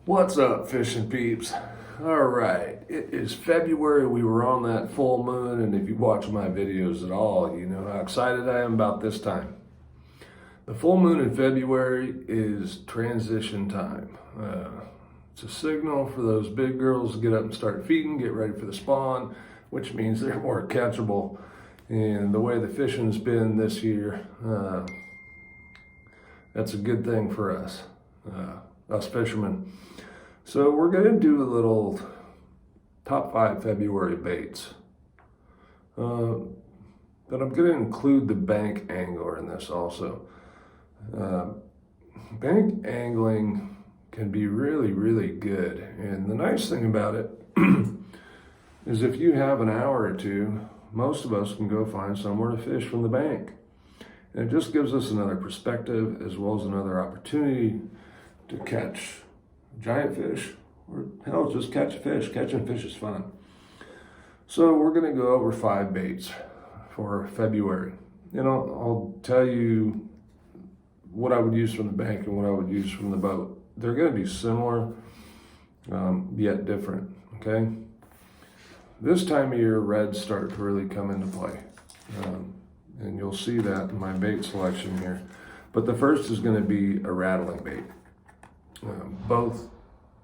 What's up, fishing peeps? All right, it is February. We were on that full moon, and if you watch my videos at all, you know how excited I am about this time. The full moon in February is transition time. It's a signal for those big girls to get up and start feeding, get ready for the spawn, which means they're more catchable. And the way the fishing's been this year, that's a good thing for us fishermen. So we're going to do a little top 5 February baits. But I'm going to include the bank angler in this also. Bank angling can be really, really good. And the nice thing about it is if you have an hour or two, most of us can go find somewhere to fish from the bank. And it just gives us another perspective as well as another opportunity to catch giant fish, or hell, just catch a fish. Catching fish is fun. So we're going to go over 5 baits for February. And I'll tell you what I would use from the bank and what I would use from the boat. They're going to be similar, yet different, okay? This time of year, reds start to really come into play. And you'll see that in my bait selection here. But the first is going to be a rattling bait. Both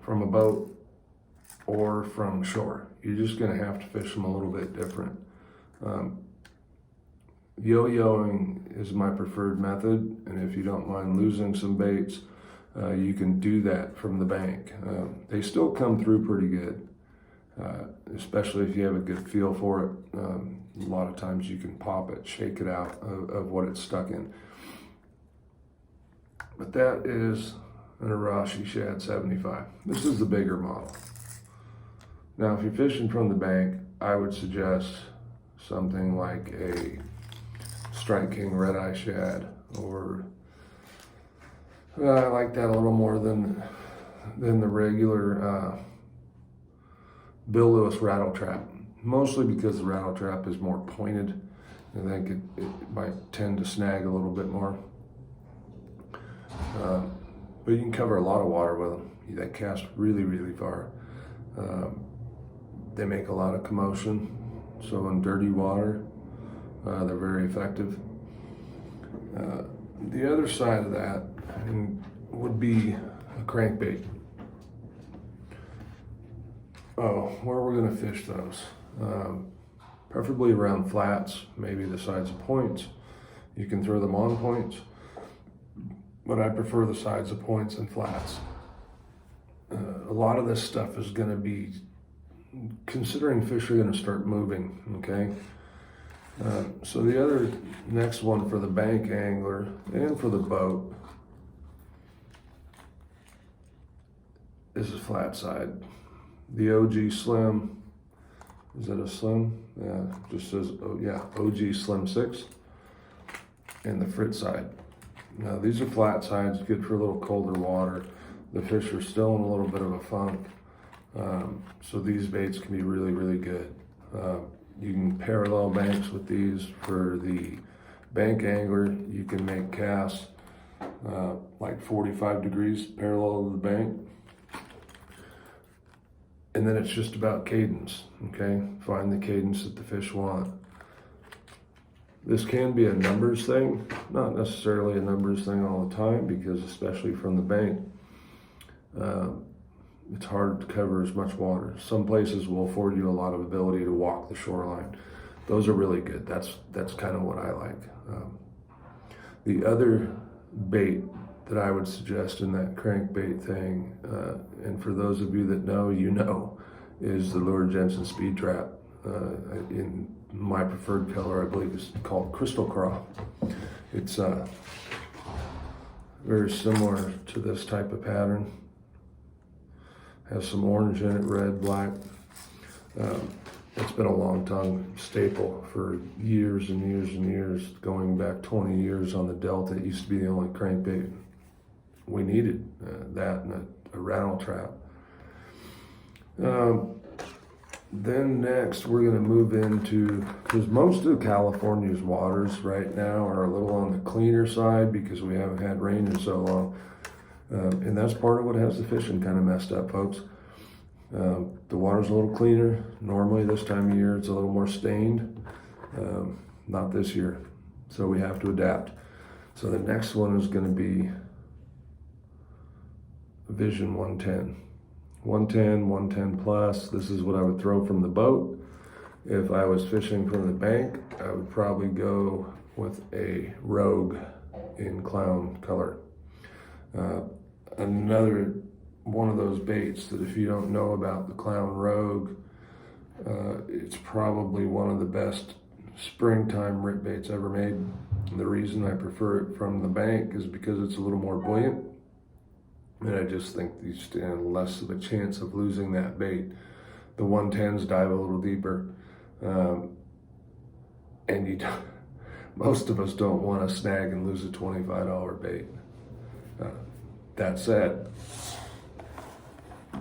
from a boat or from shore. You're just going to have to fish them a little bit different. Yo-yoing is my preferred method, and if you don't mind losing some baits, you can do that from the bank. They still come through pretty good, especially if you have a good feel for it. A lot of times you can pop it, shake it out of what it's stuck in. But that is an Arashi Shad 75. This is the bigger model. Now, if you're fishing from the bank, I would suggest something like a Strike King Red Eye Shad, or I like that a little more than the regular Bill Lewis Rattle Trap. Mostly because the rattle trap is more pointed. I think it might tend to snag a little bit more. But you can cover a lot of water with them. They cast really, really far. They make a lot of commotion. So in dirty water, they're very effective. The other side of that would be a crankbait. Oh, where are we going to fish those? Preferably around flats, maybe the sides of points. You can throw them on points, but I prefer the sides of points and flats. A lot of this stuff is going to be, considering fish are going to start moving, okay? So the other next one for the bank angler and for the boat is a flat side. The OG Slim, is it a Slim? Yeah, just says, oh yeah, OG Slim 6. And the Fritz side. Now these are flat sides, good for a little colder water. The fish are still in a little bit of a funk. So these baits can be really, really good. You can parallel banks with these. For the bank angler, you can make casts like 45 degrees parallel to the bank. And then it's just about cadence, okay? Find the cadence that the fish want. This can be a numbers thing, not necessarily a numbers thing all the time, because especially from the bank, it's hard to cover as much water. Some places will afford you a lot of ability to walk the shoreline. Those are really good. That's kind of what I like. The other bait that I would suggest in that crankbait thing, and for those of you that know, you know, is the Lure Jensen Speed Trap. In my preferred color, I believe is called Crystal Craw. It's very similar to this type of pattern. Has some orange in it, red, black. It's been a long time staple for years and years and years, going back 20 years on the Delta. It used to be the only crankbait we needed, that and a rattle trap. Then next we're going to move into, because most of California's waters right now are a little on the cleaner side because we haven't had rain in so long. And that's part of what has the fishing kind of messed up, folks. The water's a little cleaner. Normally this time of year it's a little more stained. Not this year. So we have to adapt. So the next one is going to be Vision 110. 110, 110 plus. This is what I would throw from the boat. If I was fishing from the bank, I would probably go with a Rogue in clown color. Another one of those baits that if you don't know about the clown Rogue, it's probably one of the best springtime rip baits ever made. And the reason I prefer it from the bank is because it's a little more buoyant. And I just think you stand less of a chance of losing that bait. The 110s dive a little deeper. And you don't, most of us don't want to snag and lose a $25 bait. That said,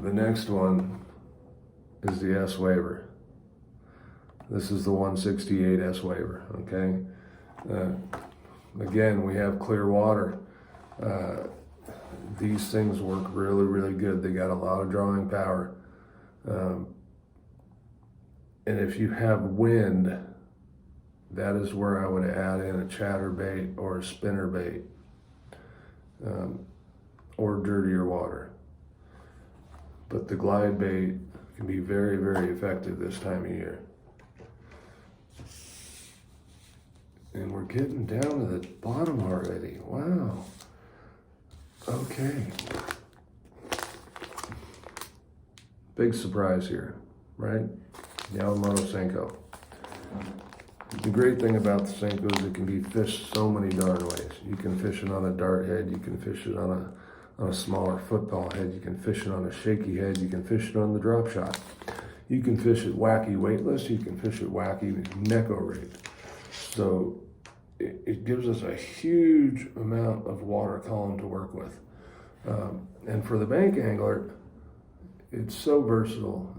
the next one is the S Waver. This is the 168 S Waver, okay? Again, we have clear water. These things work really, really good. They got a lot of drawing power. And if you have wind, that is where I would add in a chatterbait or a spinnerbait, or dirtier water. But the glide bait can be very, very effective this time of year. And we're getting down to the bottom already. Wow. Okay. Big surprise here, right? Yamamoto Senko. The great thing about the Senko is it can be fished so many darn ways. You can fish it on a dart head, you can fish it on a smaller football head, you can fish it on a shaky head, you can fish it on the drop shot. You can fish it wacky weightless, you can fish it wacky neko rigged. So it gives us a huge amount of water column to work with. And for the bank angler, it's so versatile.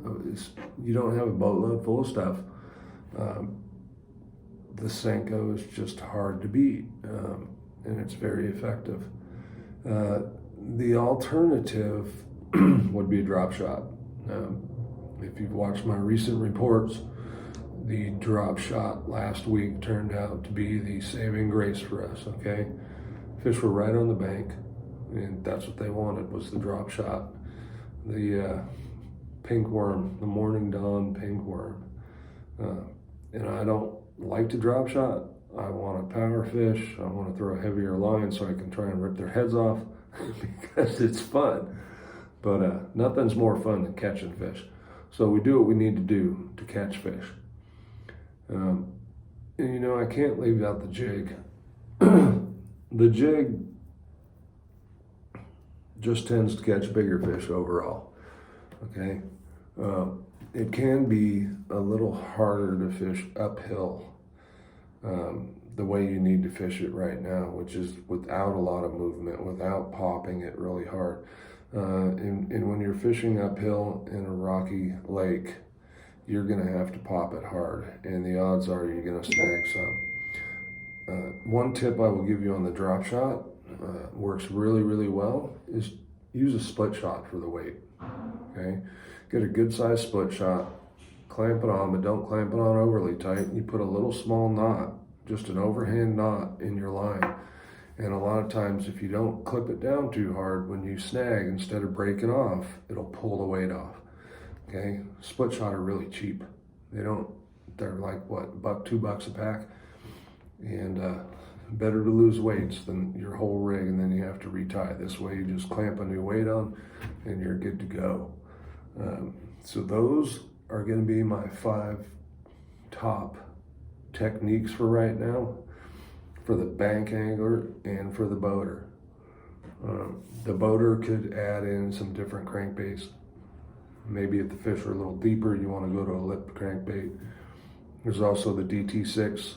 You don't have a boatload full of stuff. The Senko is just hard to beat, and it's very effective. The alternative would be a drop shot. If you've watched my recent reports, the drop shot last week turned out to be the saving grace for us, okay? Fish were right on the bank, and that's what they wanted, was the drop shot. The pink worm, the morning dawn pink worm. And I don't like to drop shot. I want to power fish. I want to throw a heavier line so I can try and rip their heads off because it's fun. But nothing's more fun than catching fish. So we do what we need to do to catch fish. And you know, I can't leave out the jig. The jig just tends to catch bigger fish overall, okay? It can be a little harder to fish uphill the way you need to fish it right now, which is without a lot of movement, without popping it really hard. And when you're fishing uphill in a rocky lake, you're gonna have to pop it hard, and the odds are you're gonna snag some. One tip I will give you on the drop shot, works really, really well, is use a split shot for the weight, okay? Get a good sized split shot, clamp it on, but don't clamp it on overly tight. You put a little small knot, just an overhand knot in your line. And a lot of times if you don't clip it down too hard, when you snag, instead of breaking off, it'll pull the weight off, okay? Split shot are really cheap. They're like what, $1, $2 a pack? And better to lose weights than your whole rig and then you have to retie. This way you just clamp a new weight on and you're good to go. So those are going to be my 5 top techniques for right now, for the bank angler and for the boater. The boater could add in some different crankbaits. Maybe if the fish are a little deeper, you want to go to a lip crankbait. There's also the DT6.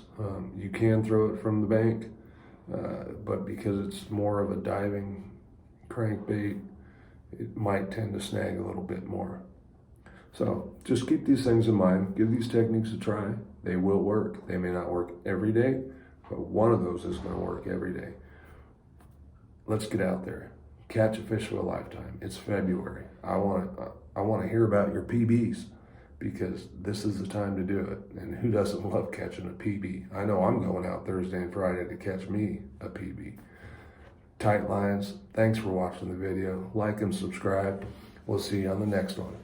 You can throw it from the bank, but because it's more of a diving crankbait, it might tend to snag a little bit more. So just keep these things in mind. Give these techniques a try. They will work. They may not work every day, but one of those is going to work every day. Let's get out there. catch a fish of a lifetime. It's February. I want to hear about your PBs, because this is the time to do it. And who doesn't love catching a PB? I know I'm going out Thursday and Friday to catch me a PB. Tight lines. Thanks for watching the video. Like and subscribe. We'll see you on the next one.